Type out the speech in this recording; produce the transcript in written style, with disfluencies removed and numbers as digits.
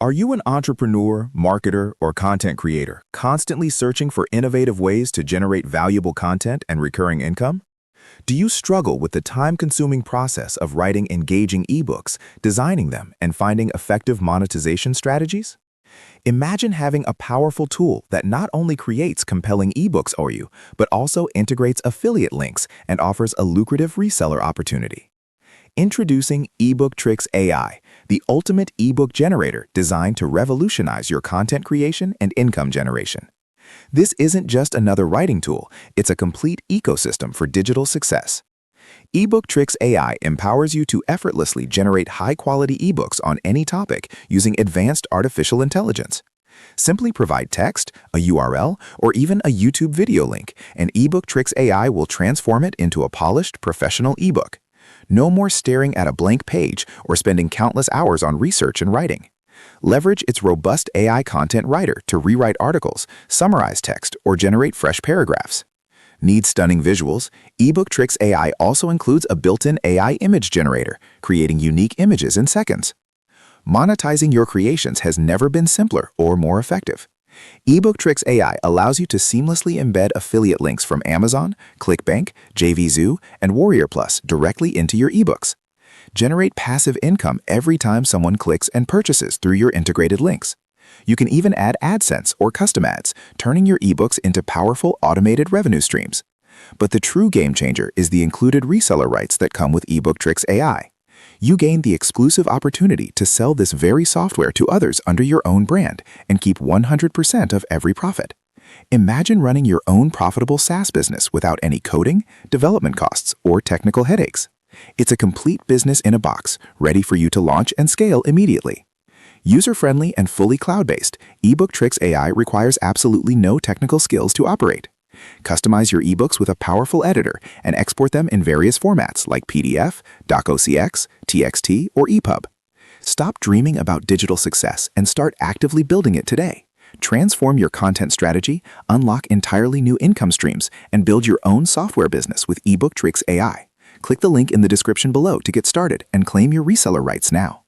Are you an entrepreneur, marketer, or content creator constantly searching for innovative ways to generate valuable content and recurring income? Do you struggle with the time-consuming process of writing engaging ebooks, designing them, and finding effective monetization strategies? Imagine having a powerful tool that not only creates compelling ebooks for you, but also integrates affiliate links and offers a lucrative reseller opportunity. Introducing Ebooktrix AI, the ultimate ebook generator designed to revolutionize your content creation and income generation. This isn't just another writing tool, it's a complete ecosystem for digital success. Ebooktrix AI empowers you to effortlessly generate high-quality ebooks on any topic using advanced artificial intelligence. Simply provide text, a URL, or even a YouTube video link, and Ebooktrix AI will transform it into a polished, professional ebook. No more staring at a blank page or spending countless hours on research and writing. Leverage its robust AI content writer to rewrite articles, summarize text, or generate fresh paragraphs. Need stunning visuals? Ebooktrix AI also includes a built-in AI image generator, creating unique images in seconds. Monetizing your creations has never been simpler or more effective. Ebooktrix AI allows you to seamlessly embed affiliate links from Amazon, ClickBank, JVZoo, and Warrior Plus directly into your ebooks. Generate passive income every time someone clicks and purchases through your integrated links. You can even add AdSense or custom ads, turning your ebooks into powerful automated revenue streams. But the true game changer is the included reseller rights that come with Ebooktrix AI. You gain the exclusive opportunity to sell this very software to others under your own brand and keep 100% of every profit. Imagine running your own profitable SaaS business without any coding, development costs, or technical headaches. It's a complete business in a box, ready for you to launch and scale immediately. User-friendly and fully cloud-based, Ebooktrix AI requires absolutely no technical skills to operate. Customize your ebooks with a powerful editor and export them in various formats like PDF, docx, TXT, or EPUB. Stop dreaming about digital success and start actively building it today. Transform your content strategy, unlock entirely new income streams, and build your own software business with Ebooktrix AI. Click the link in the description below to get started and claim your reseller rights now.